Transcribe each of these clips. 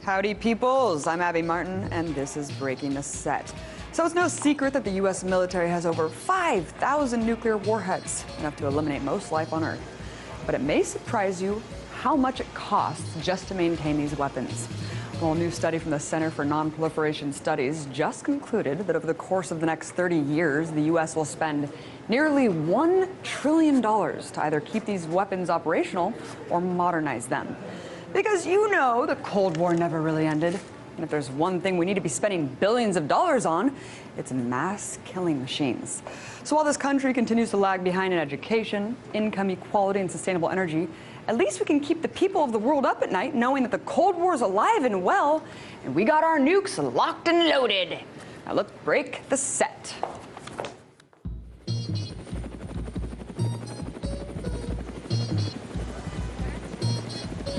Howdy peoples, I'm Abby Martin and this is Breaking the Set. So it's no secret that the US military has over 5,000 nuclear warheads, enough to eliminate most life on Earth. But it may surprise you how much it costs just to maintain these weapons. Well, a new study from the Center for Non-Proliferation Studies just concluded that over the course of the next 30 years, the US will spend nearly $1 trillion to either keep these weapons operational or modernize them. Because you know the Cold War never really ended. And if there's one thing we need to be spending billions of dollars on, it's mass killing machines. So while this country continues to lag behind in education, income equality, and sustainable energy, at least we can keep the people of the world up at night knowing that the Cold War is alive and well, and we got our nukes locked and loaded. Now let's break the set.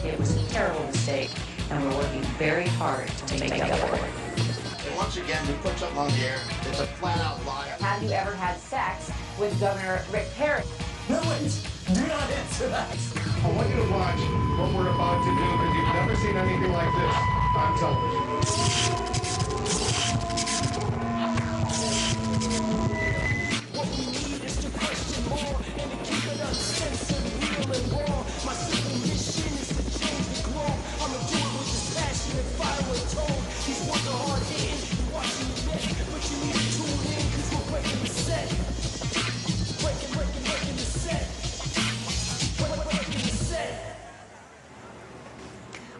It was a terrible mistake, and we're working very hard to make up for it. And once again, we put something on the air. It's a flat-out lie. Have you ever had sex with Governor Rick Perry? No, wait. Do not answer that. I want you to watch what we're about to do, because you've never seen anything like this on television. What we need is to question more and to keep it uncensored, real and raw. My simple mission is to change the globe. I'ma do it with this passion and fire with tone. These words are hard hitting, you're watching the net, but you need to tune in, because we're breaking the set. Breaking the set. Breaking the set.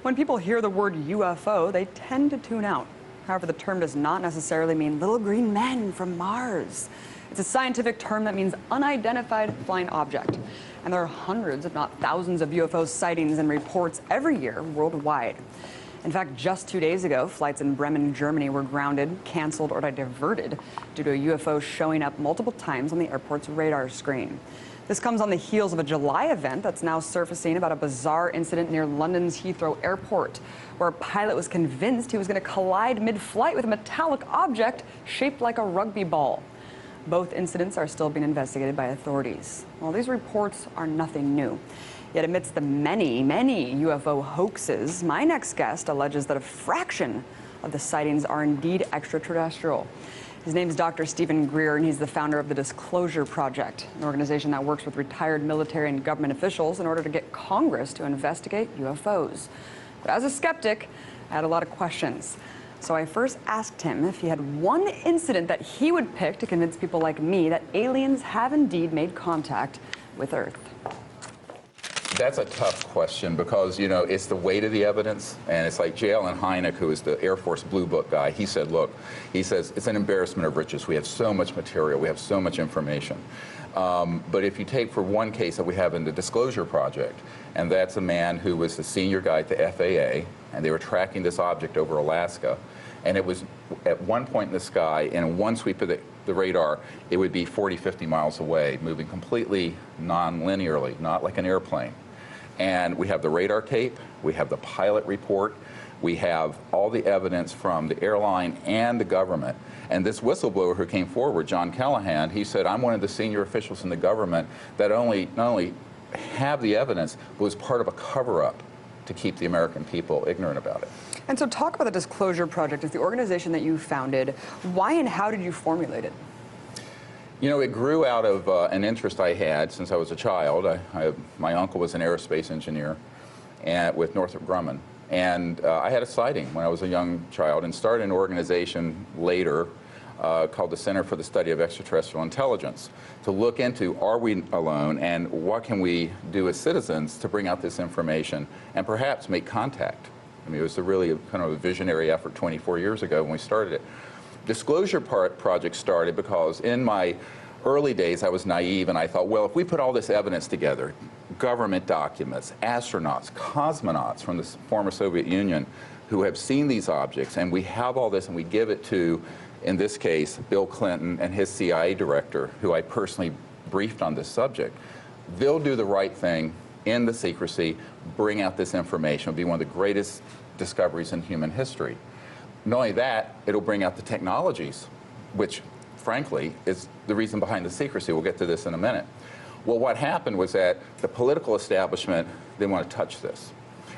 When people hear the word UFO, they tend to tune out. However, the term does not necessarily mean little green men from Mars. It's a scientific term that means unidentified flying object. And there are hundreds, if not thousands, of UFO sightings and reports every year worldwide. In fact, just 2 days ago, flights in Bremen, Germany were grounded, canceled, or diverted due to a UFO showing up multiple times on the airport's radar screen. This comes on the heels of a July event that's now surfacing about a bizarre incident near London's Heathrow Airport, where a pilot was convinced he was going to collide mid-flight with a metallic object shaped like a rugby ball. Both incidents are still being investigated by authorities. Well, these reports are nothing new. Yet amidst the many, many UFO hoaxes, my next guest alleges that a fraction of the sightings are indeed extraterrestrial. His name is Dr. Stephen Greer, and he's the founder of the Disclosure Project, an organization that works with retired military and government officials in order to get Congress to investigate UFOs. But as a skeptic, I had a lot of questions. So I first asked him if he had one incident that he would pick to convince people like me that aliens have indeed made contact with Earth. That's a tough question because, you know, it's the weight of the evidence, and it's like J. Allen Hynek, who is the Air Force Blue Book guy. He said, look, he says, it's an embarrassment of riches. We have so much material. We have so much information. But if you take for one case that we have in the Disclosure Project, and that's a man who was the senior guy at the FAA, and they were tracking this object over Alaska, and it was at one point in the sky, and in one sweep of the radar, it would be 40, 50 miles away, moving completely non-linearly, not like an airplane. And we have the radar tape, we have the pilot report, we have all the evidence from the airline and the government. And this whistleblower who came forward, John Callahan, he said, I'm one of the senior officials in the government that not only have the evidence, but was part of a cover-up to keep the American people ignorant about it. And so talk about the Disclosure Project. It's the organization that you founded. Why and how did you formulate it? You know, it grew out of an interest I had since I was a child. My uncle was an aerospace engineer with Northrop Grumman. And I had a sighting when I was a young child and started an organization later called the Center for the Study of Extraterrestrial Intelligence to look into, are we alone, and what can we do as citizens to bring out this information and perhaps make contact. I mean, it was really kind of a visionary effort 24 years ago when we started it. Disclosure Project started because in my early days I was naive and I thought, well, if we put all this evidence together, government documents, astronauts, cosmonauts from the former Soviet Union who have seen these objects, and we have all this and we give it to, in this case, Bill Clinton and his CIA director, who I personally briefed on this subject, they'll do the right thing in the secrecy, bring out this information. It'll be one of the greatest discoveries in human history. Not only that, it'll bring out the technologies, which, frankly, is the reason behind the secrecy. We'll get to this in a minute. Well, what happened was that the political establishment didn't want to touch this.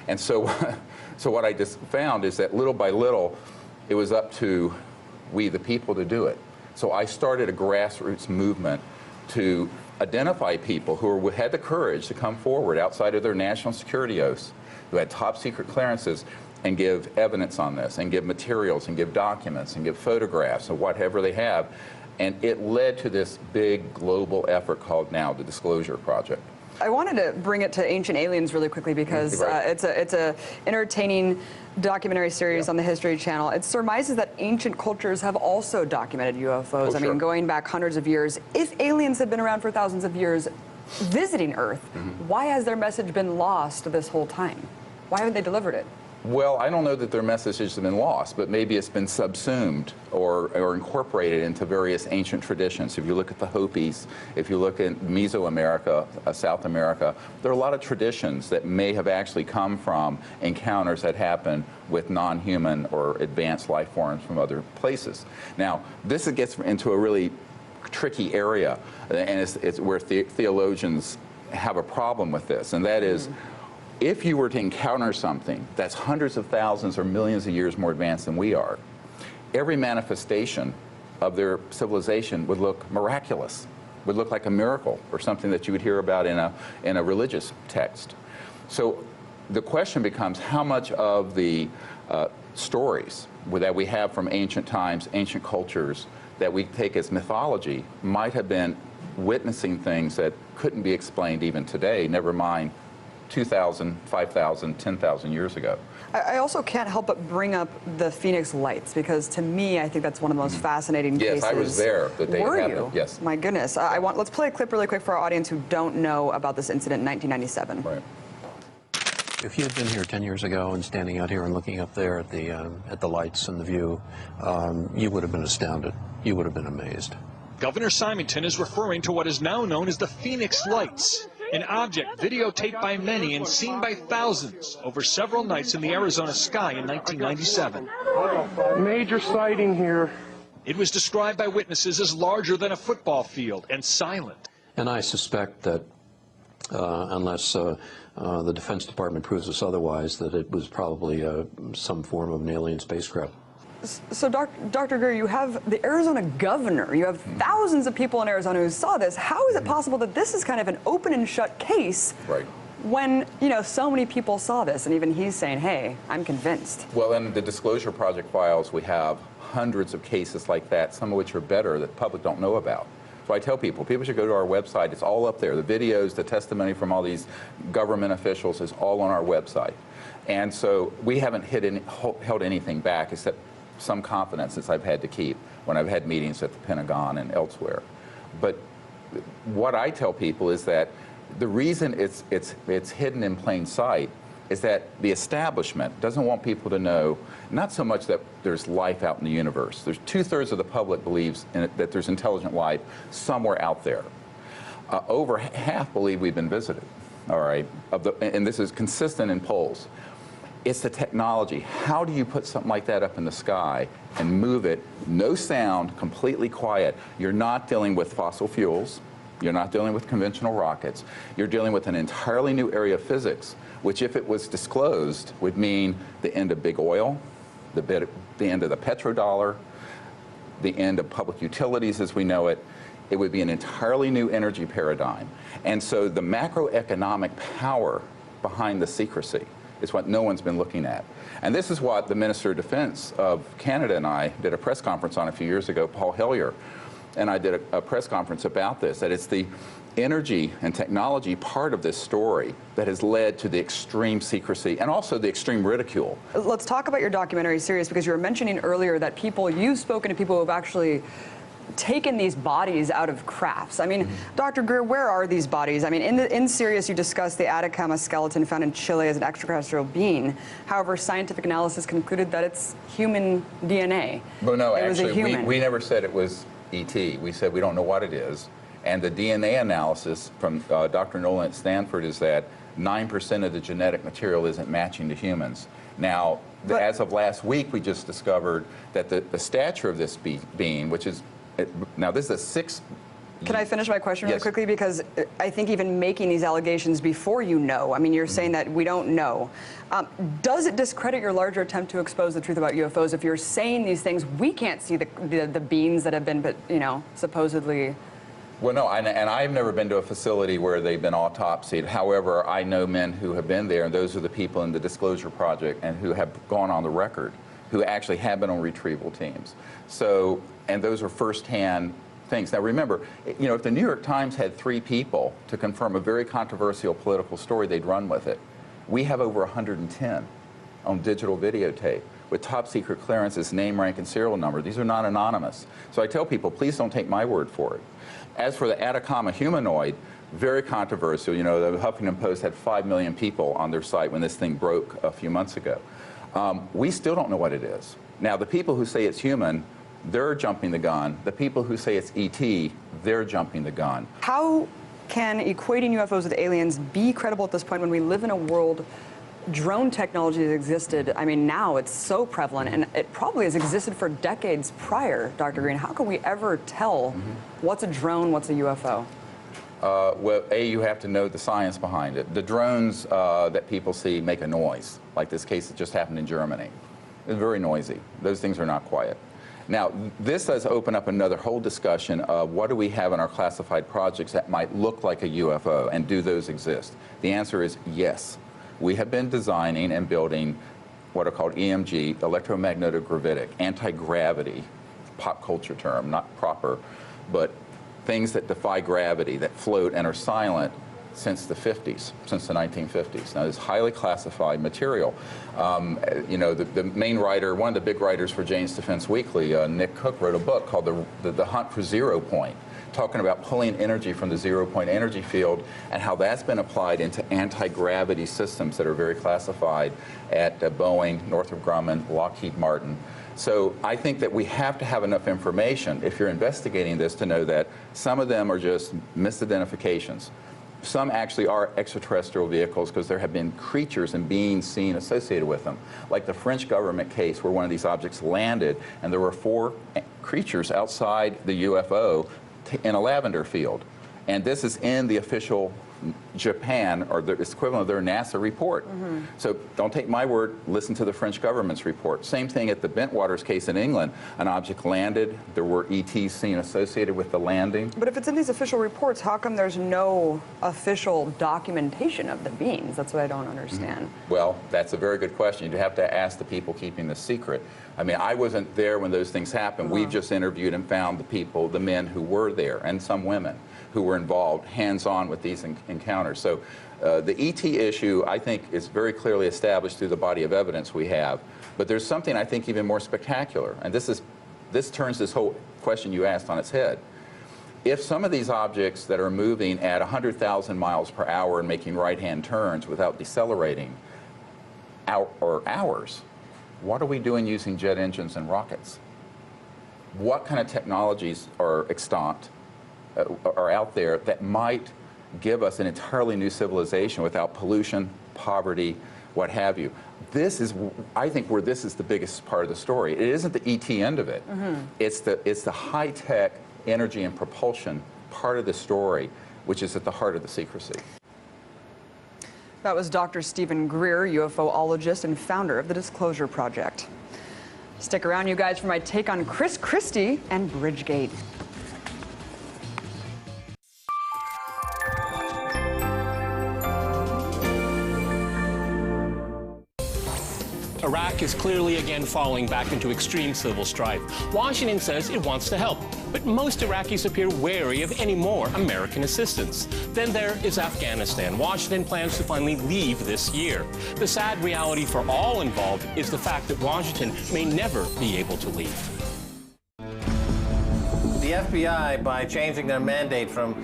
And so, so what I just found is that little by little, it was up to we, the people, to do it. So I started a grassroots movement to identify people who had the courage to come forward outside of their national security oaths, who had top secret clearances, and give evidence on this, and give materials, and give documents, and give photographs, or whatever they have. And it led to this big global effort called now the Disclosure Project. I wanted to bring it to Ancient Aliens really quickly because it's a entertaining documentary series on the History Channel. It surmises that ancient cultures have also documented UFOs. Oh, I mean, going back hundreds of years. If aliens have been around for thousands of years visiting Earth, why has their message been lost this whole time? Why haven't they delivered it? Well, I don't know that their message has been lost, but maybe it's been subsumed or incorporated into various ancient traditions. If you look at the Hopis, if you look at Mesoamerica, South America, there are a lot of traditions that may have actually come from encounters that happen with non-human or advanced life forms from other places. Now, this gets into a really tricky area, and it's where theologians have a problem with this, and that is, if you were to encounter something that's hundreds of thousands or millions of years more advanced than we are, every manifestation of their civilization would look miraculous, would look like a miracle or something that you would hear about in a religious text. So the question becomes, how much of the stories that we have from ancient times, ancient cultures, that we take as mythology might have been witnessing things that couldn't be explained even today, never mind 2,000, 5,000, 10,000 years ago. I also can't help but bring up the Phoenix Lights, because to me, I think that's one of the most fascinating cases. Yes, I was there the day it happened. Yes. My goodness. Let's play a clip really quick for our audience who don't know about this incident in 1997. Right. If you had been here 10 years ago and standing out here and looking up there at the lights and the view, you would have been astounded. You would have been amazed. Governor Symington is referring to what is now known as the Phoenix Lights, an object videotaped by many and seen by thousands over several nights in the Arizona sky in 1997. Major sighting here. It was described by witnesses as larger than a football field and silent. And I suspect that unless the Defense Department proves us otherwise, that it was probably some form of an alien spacecraft. So, Dr. Greer, you have the Arizona governor. You have thousands of people in Arizona who saw this. How is it possible that this is kind of an open and shut case when, you know, so many people saw this, and even he's saying, hey, I'm convinced? Well, in the Disclosure Project files, we have hundreds of cases like that, some of which are better that the public don't know about. So I tell people should go to our website. It's all up there. The videos, the testimony from all these government officials is all on our website. And so we haven't held anything back except some confidences I've had to keep when I've had meetings at the Pentagon and elsewhere. But what I tell people is that the reason it's hidden in plain sight is that the establishment doesn't want people to know, not so much that there's life out in the universe. There's 2/3 of the public believes that there's intelligent life somewhere out there. Over half believe we've been visited, all right? And this is consistent in polls. It's the technology. How do you put something like that up in the sky and move it, no sound, completely quiet? You're not dealing with fossil fuels. You're not dealing with conventional rockets. You're dealing with an entirely new area of physics, which, if it was disclosed, would mean the end of big oil, the end of the petrodollar, the end of public utilities as we know it. It would be an entirely new energy paradigm. And so the macroeconomic power behind the secrecy is what no one's been looking at. And this is what the Minister of Defense of Canada and I did a press conference on a few years ago, Paul Hellyer, and I did a press conference about this, that it's the energy and technology part of this story that has led to the extreme secrecy and also the extreme ridicule. Let's talk about your documentary series, because you were mentioning earlier that you've spoken to people who have actually taken these bodies out of crafts. I mean, Dr. Greer, where are these bodies? I mean, in Sirius, you discussed the Atacama skeleton found in Chile as an extraterrestrial being. However, scientific analysis concluded that it's human DNA. Well, no, actually, we never said it was ET. We said we don't know what it is. And the DNA analysis from Dr. Nolan at Stanford is that 9% of the genetic material isn't matching to humans. Now, as of last week, we just discovered that the stature of this being, which is, now this is a 6 Can I finish my question really Yes. quickly? Because I think even making these allegations before you know, I mean, you're saying that we don't know. Does it discredit your larger attempt to expose the truth about UFOs if you're saying these things? We can't see the beings that have been, but you know, supposedly. Well, no, and I've never been to a facility where they've been autopsied. However, I know men who have been there, and those are the people in the Disclosure Project and who have gone on the record, who actually have been on retrieval teams. So, and those are firsthand things. Now remember, you know, if the New York Times had 3 people to confirm a very controversial political story, they'd run with it. We have over 110 on digital videotape with top secret clearances, name, rank, and serial number. These are not anonymous. So I tell people, please don't take my word for it. As for the Atacama humanoid, very controversial. You know, the Huffington Post had 5 million people on their site when this thing broke a few months ago. We still don't know what it is. Now, the people who say it's human, they're jumping the gun. The people who say it's ET, they're jumping the gun. How can equating UFOs with aliens be credible at this point when we live in a world drone technology has existed? I mean, now it's so prevalent, and it probably has existed for decades prior, Dr. Green. How can we ever tell what's a drone, what's a UFO? Well, you have to know the science behind it. The drones that people see make a noise, like this case that just happened in Germany. It's very noisy. Those things are not quiet. Now, this does open up another whole discussion of what do we have in our classified projects that might look like a UFO, and do those exist? The answer is yes. We have been designing and building what are called EMG, electromagnetic-gravitic, anti-gravity, pop culture term, not proper, but things that defy gravity, that float and are silent since the 50s, since the 1950s. Now, it's highly classified material. You know, the main writer, one of the big writers for Jane's Defense Weekly, Nick Cook, wrote a book called The Hunt for Zero Point, talking about pulling energy from the zero-point energy field and how that's been applied into anti-gravity systems that are very classified at Boeing, Northrop Grumman, Lockheed Martin. So I think that we have to have enough information, if you're investigating this, to know that some of them are just misidentifications. Some actually are extraterrestrial vehicles because there have been creatures and beings seen associated with them. Like the French government case where one of these objects landed and there were 4 creatures outside the UFO in a lavender field. And this is in the official Japan, or it's equivalent of their NASA report. So don't take my word, listen to the French government's report. Same thing at the Bentwaters case in England. An object landed, there were ETs seen associated with the landing. But if it's in these official reports, how come there's no official documentation of the beings? That's what I don't understand. Well, that's a very good question. You'd have to ask the people keeping the secret. I mean, I wasn't there when those things happened. We've just interviewed and found the people, the men who were there, and some women who were involved hands-on with these encounters. So the ET issue, I think, is very clearly established through the body of evidence we have. But there's something, I think, even more spectacular. And this turns this whole question you asked on its head. If some of these objects that are moving at 100,000 miles per hour and making right-hand turns without decelerating hours, what are we doing using jet engines and rockets? What kind of technologies are extant, are out there that might give us an entirely new civilization without pollution, poverty, what have you? This is, I think, where this is the biggest part of the story. It isn't the ET end of it. It's the high-tech energy and propulsion part of the story, which is at the heart of the secrecy. That was Dr. Stephen Greer, UFOologist and founder of the Disclosure Project. Stick around, you guys, for my take on Chris Christie and Bridgegate. Iraq is clearly again falling back into extreme civil strife. Washington says it wants to help, but most Iraqis appear wary of any more American assistance. Then there is Afghanistan. Washington plans to finally leave this year. The sad reality for all involved is the fact that Washington may never be able to leave. The FBI, by changing their mandate from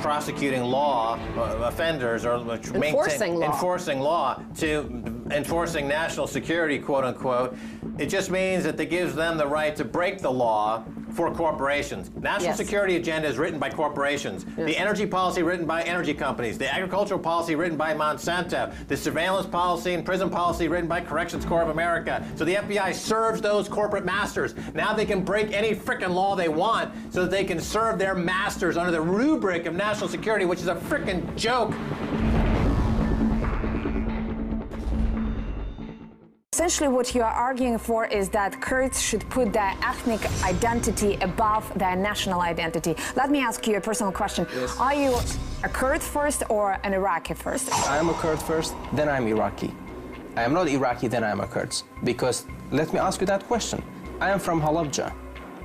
prosecuting law offenders or enforcing law to enforcing national security, quote unquote, it just means that it gives them the right to break the law for corporations. National security agenda is written by corporations. The energy policy written by energy companies. The agricultural policy written by Monsanto. The surveillance policy and prison policy written by Corrections Corps of America. So the FBI serves those corporate masters. Now they can break any frickin' law they want so that they can serve their masters under the rubric of national security, which is a frickin' joke. Essentially, what you are arguing for is that Kurds should put their ethnic identity above their national identity. Let me ask you a personal question. Yes. Are you a Kurd first or an Iraqi first? I am a Kurd first, then I'm Iraqi. I am not Iraqi, then I am a Kurd. Because, let me ask you that question. I am from Halabja.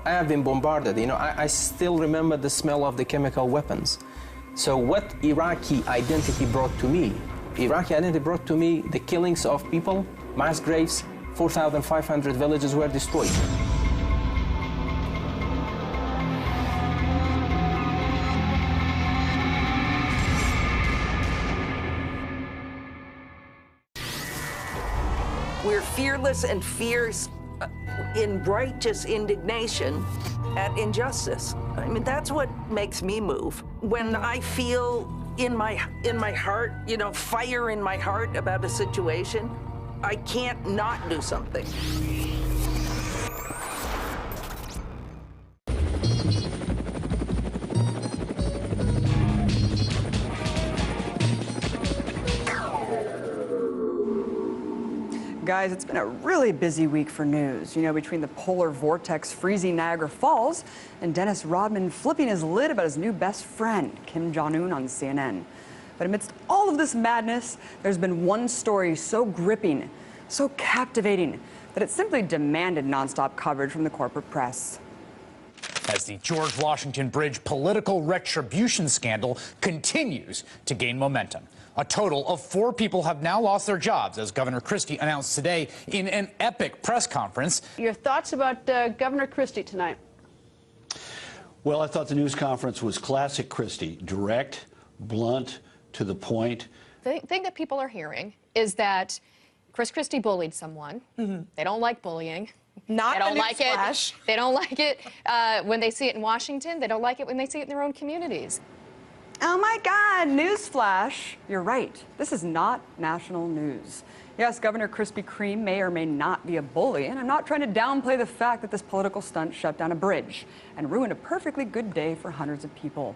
I have been bombarded. You know, I still remember the smell of the chemical weapons. So what Iraqi identity brought to me? Iraqi identity brought to me the killings of people, mass graves, 4,500 villages were destroyed. We're fearless and fierce in righteous indignation at injustice. I mean, that's what makes me move. When I feel in my heart, you know, fire in my heart about a situation, I can't not do something. Guys, it's been a really busy week for news. You know, between the polar vortex freezing Niagara Falls and Dennis Rodman flipping his lid about his new best friend, Kim Jong-un, on CNN. But amidst all of this madness, there's been one story so gripping, so captivating, that it simply demanded nonstop coverage from the corporate press. As the George Washington Bridge political retribution scandal continues to gain momentum. A total of 4 people have now lost their jobs, as Governor Christie announced today in an epic press conference. Your thoughts about Governor Christie tonight? Well, I thought the news conference was classic Christie, direct, blunt, to the point. The thing that people are hearing is that Chris Christie bullied someone. They don't like bullying. They don't like it. They don't like it when they see it in Washington. They don't like it when they see it in their own communities. Oh my God, newsflash. You're right. This is not national news. Yes, Governor Krispy Kreme may or may not be a bully, and I'm not trying to downplay the fact that this political stunt shut down a bridge and ruined a perfectly good day for hundreds of people.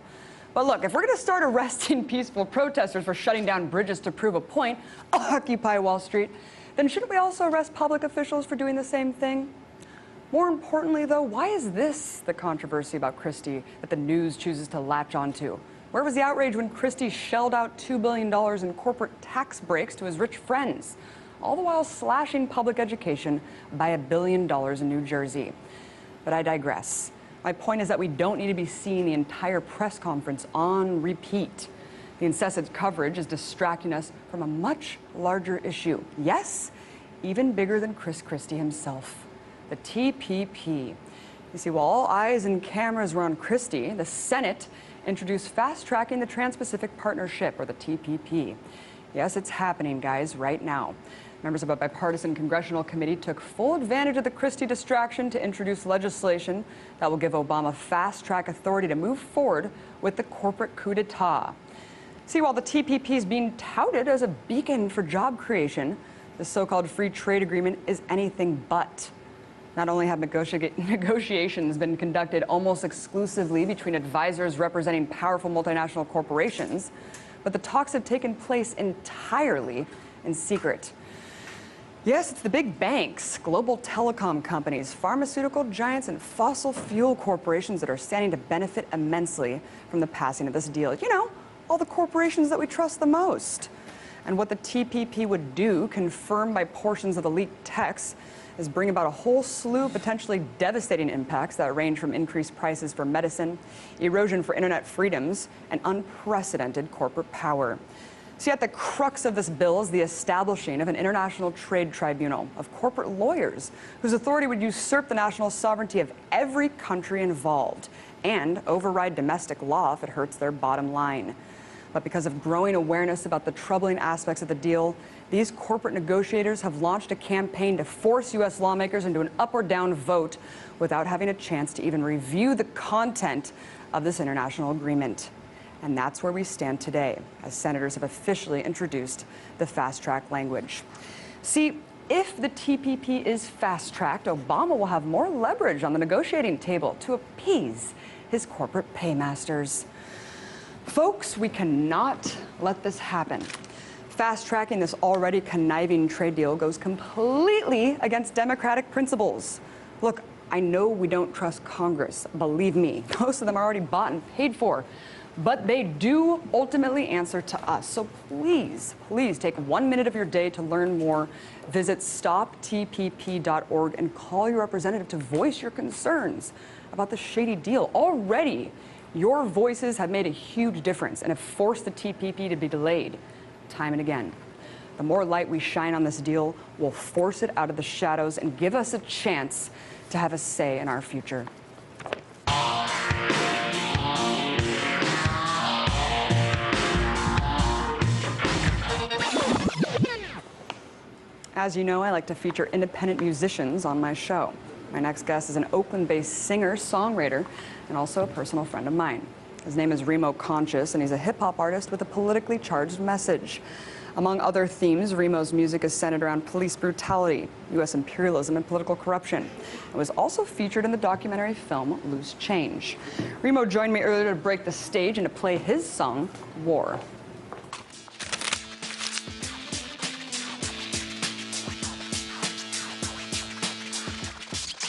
But look, if we're going to start arresting peaceful protesters for shutting down bridges to prove a point, Occupy Wall Street, then shouldn't we also arrest public officials for doing the same thing? More importantly, though, why is this the controversy about Christie that the news chooses to latch onto? Where was the outrage when Christie shelled out $2 billion in corporate tax breaks to his rich friends, all the while slashing public education by $1 billion in New Jersey? But I digress. My point is that we don't need to be seeing the entire press conference on repeat. The incessant coverage is distracting us from a much larger issue. Yes, even bigger than Chris Christie himself, the TPP. You see, while all eyes and cameras were on Christie, the Senate introduced fast-tracking the Trans-Pacific Partnership, or the TPP. Yes, it's happening, guys, right now. Members of a bipartisan congressional committee took full advantage of the Christie distraction to introduce legislation that will give Obama fast-track authority to move forward with the corporate coup d'etat. See, while the TPP is being touted as a beacon for job creation, the so-called free trade agreement is anything but. Not only have negotiations been conducted almost exclusively between advisors representing powerful multinational corporations, but the talks have taken place entirely in secret. Yes, it's the big banks, global telecom companies, pharmaceutical giants, and fossil fuel corporations that are standing to benefit immensely from the passing of this deal. You know, all the corporations that we trust the most. And what the TPP would do, confirmed by portions of the leaked text, is bring about a whole slew of potentially devastating impacts that range from increased prices for medicine, erosion for internet freedoms, and unprecedented corporate power. See, at the crux of this bill is the establishing of an international trade tribunal of corporate lawyers whose authority would usurp the national sovereignty of every country involved and override domestic law if it hurts their bottom line. But because of growing awareness about the troubling aspects of the deal, These corporate negotiators have launched a campaign to force U.S. lawmakers into an up or down vote without having a chance to even review the content of this international agreement. And that's where we stand today, as senators have officially introduced the fast-track language. See, if the TPP is fast-tracked, Obama will have more leverage on the negotiating table to appease his corporate paymasters. Folks, we cannot let this happen. Fast-tracking this already conniving trade deal goes completely against democratic principles. Look, I know we don't trust Congress. Believe me, most of them are already bought and paid for. But they do ultimately answer to us. So please, please take 1 minute of your day to learn more. Visit stoptpp.org and call your representative to voice your concerns about the shady deal. Already, your voices have made a huge difference and have forced the TPP to be delayed time and again. The more light we shine on this deal will force it out of the shadows and give us a chance to have a say in our future. As you know, I like to feature independent musicians on my show. My next guest is an Oakland-based singer, songwriter, and also a personal friend of mine. His name is Remo Conscious, and he's a hip-hop artist with a politically charged message. Among other themes, Remo's music is centered around police brutality, U.S. imperialism, and political corruption. It was also featured in the documentary film Loose Change. Remo joined me earlier to break the stage and to play his song, War.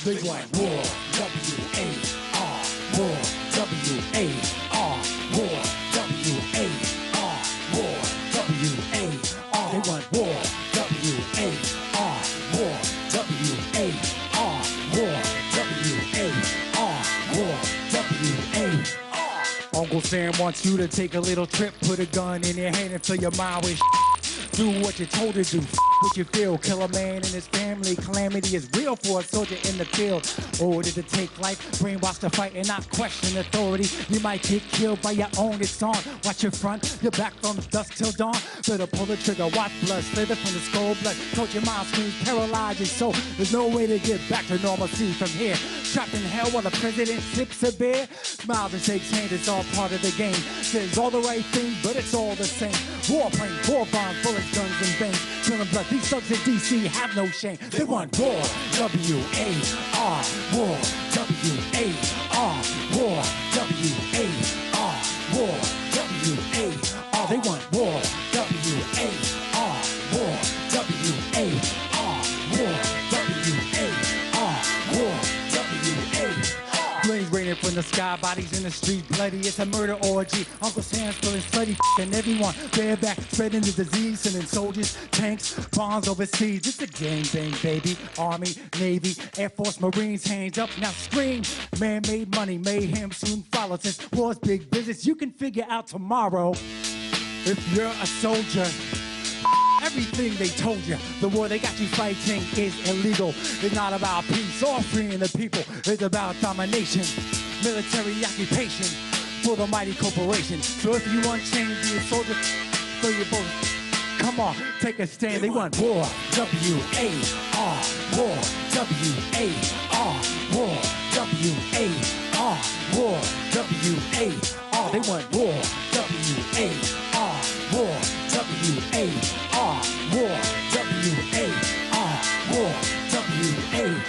They want war, W-A-R, war, W-A-R, war, W-A-R, war, W-A-R. They want war, W-A-R, war, W-A-R, war, W-A-R, war, W-A-R. Uncle Sam wants you to take a little trip, put a gun in your hand and fill your mind with do what you're told to do, what you feel. Kill a man and his family. Calamity is real for a soldier in the field. Order to take life, brainwash to fight and not question authority. You might get killed by your own, it's on. Watch your front, your back from dusk till dawn. Better pull the trigger, watch blood slither from the skull. Blood told your mind screams, paralyze your soul. There's no way to get back to normalcy from here. Trapped in hell while the president sips a beer. Smiles and shakes hands, it's all part of the game. Says all the right things, but it's all the same. War planes, war bombs, bullets, guns and bangs. Killing blood, these thugs in D.C. have no shame. They want war, W-A-R, war, W-A-R, war, W-A-R, war, W-A-R. They want war, W-A-R, war, W-A-R, war, W-A-R, war, W-A-R. Flames raining from the sky, bodies in the street, bloody. It's a murder orgy. Uncle Sam's feeling slutty, and everyone bareback, spreading the disease, sending soldiers, tanks, bombs overseas. It's a gangbang, baby. Army, Navy, Air Force, Marines, hands up, now scream. Man-made money, mayhem soon follows. Since war's big business, you can figure out tomorrow. If you're a soldier, everything they told you, the war they got you fighting is illegal. It's not about peace or freeing the people. It's about domination, military occupation for the mighty corporation. So if you want change, be a soldier, so you both. Come on, take a stand. They want war, W-A-R, war, W-A-R, war, W-A-R, war, W-A-R. They want war, W-A-R, war, W-A-R, war, W-A-R, war, W-A-R.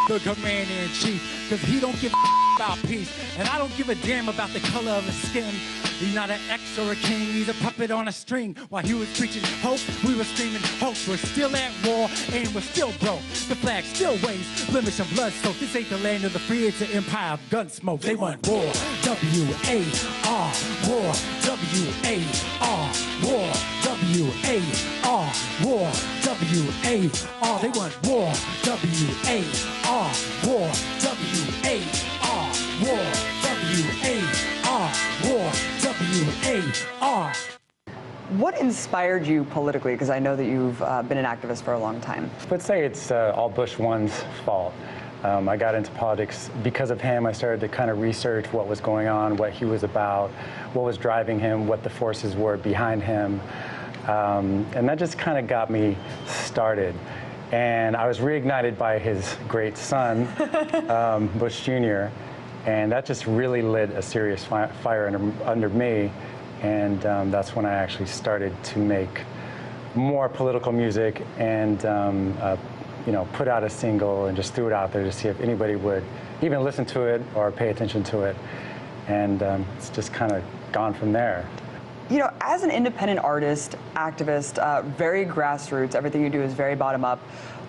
The commander-in-chief, cause he don't give a about peace, and I don't give a damn about the color of his skin. He's not an ex or a king, he's a puppet on a string. While he was preaching hope, we were screaming hope. We're still at war, and we're still broke. The flag still waves, blemish and blood soaked. This ain't the land of the free, it's an empire of gun smoke. They want war, W-A-R, war, W-A-R, war, W-A-R, war, W-A-R. They want war, W-A-R, war, W-A-R, war, W-A-R, war, W-A-R. What inspired you politically? Because I know that you've been an activist for a long time. I would say it's all Bush 1's fault. I got into politics because of him. I started to kind of research what was going on, what he was about, what was driving him, what the forces were behind him. And that just kind of got me started. And I was reignited by his great son, Bush Jr., and that just really lit a serious fire under me. And that's when I actually started to make more political music and you know, put out a single and just threw it out there to see if anybody would even listen to it or pay attention to it. And it's just kind of gone from there. You know, as an independent artist, activist, very grassroots, everything you do is very bottom up.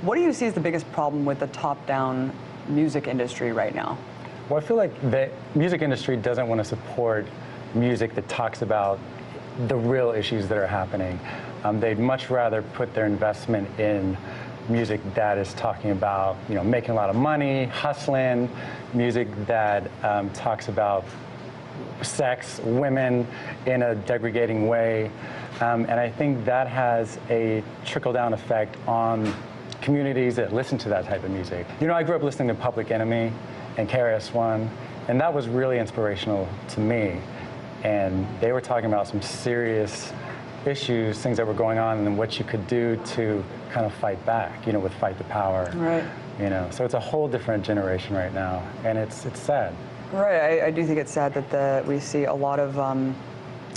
What do you see as the biggest problem with the top-down music industry right now? Well, I feel like the music industry doesn't want to support music that talks about the real issues that are happening. They'd much rather put their investment in music that is talking about, you know, making a lot of money, hustling, music that talks about sex, women in a degrading way. And I think that has a trickle-down effect on communities that listen to that type of music. You know, I grew up listening to Public Enemy and KRS-One, and that was really inspirational to me. And they were talking about some serious issues, things that were going on, and what you could do to kind of fight back, you know, with Fight the Power. Right. You know, so it's a whole different generation right now, and it's sad. Right, I do think it's sad that we see a lot of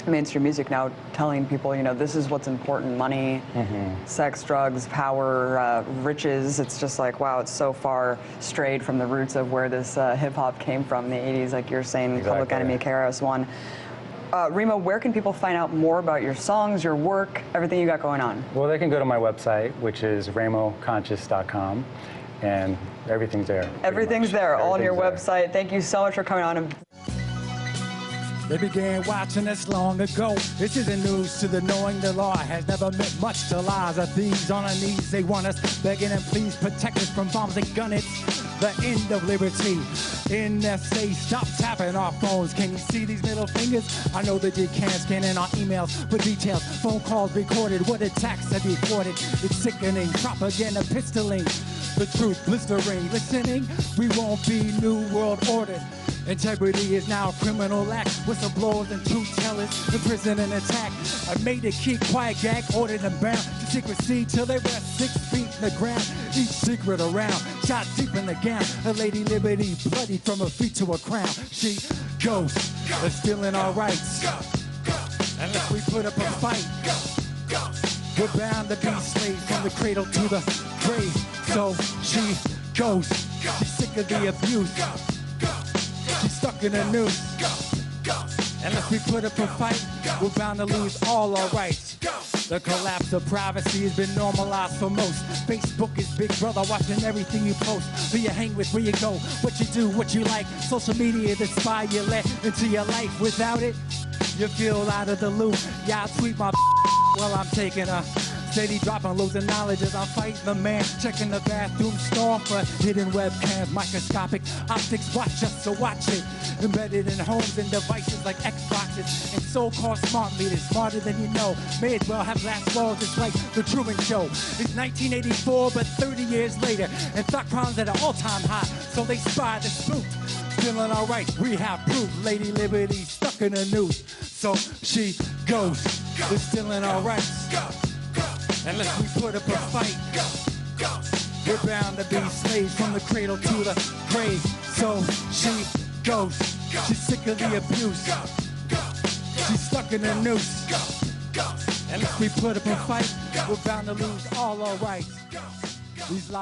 mainstream music now telling people, you know, this is what's important: money, sex, drugs, power, riches. It's just like, wow, it's so far strayed from the roots of where this hip-hop came from in the 80s, like you're saying, exactly. Public Enemy, KRS-One. Remo, where can people find out more about your songs, your work, everything you got going on? Well, they can go to my website, which is remoconscious.com, and everything's there. Everything's there, all on your website. Thank you so much for coming on. They began watching us long ago. This isn't news to the knowing. The law has never meant much to lives of thieves on our knees. They want us begging and please protect us from bombs and gun. It's the end of liberty. NSA, stop tapping our phones. Can you see these middle fingers? I know that you can't scan in our emails for details. Phone calls recorded. What attacks have you reported? It's sickening. Propaganda pistoling. The truth blistering. Listening, we won't be new world order. Integrity is now a criminal act. Whistleblowers and truth tellers in prison and attack. I made a keep quiet gag, ordered them bound to secrecy till they rest 6 feet in the ground. Each secret around, shot deep in the gown. A Lady Liberty, bloody from her feet to her crown. She goes, stealing our rights. Unless we put up a fight, we're bound to be slaves from the cradle to the grave. So she goes, she's sick of the abuse. She's stuck in a noose. Unless we put up a fight, we're bound to lose all our rights. The collapse of privacy has been normalized for most. Facebook is Big Brother watching everything you post. Who you hang with, where you go, what you do, what you like. Social media, the spy you let into your life. Without it, you feel out of the loop. Yeah, I tweet my while I'm taking a steady dropping loads of knowledge as I fight the man. Checking the bathroom stall for hidden webcams, microscopic optics. Watch us, so watch it. Embedded in homes and devices like Xboxes and so-called smart meters, smarter than you know. May as well have last laws, just like the Truman Show. It's 1984, but 30 years later, and thought crimes at an all-time high. So they spy the spook. Stealing our rights, we have proof. Lady Liberty stuck in a noose. So she goes, we're stealing our rights. Unless we put up a fight, we're bound to be slaves from the cradle to the grave. So she goes, she's sick of the abuse. She's stuck in a noose. Unless we put up a fight, we're bound to lose all our rights. These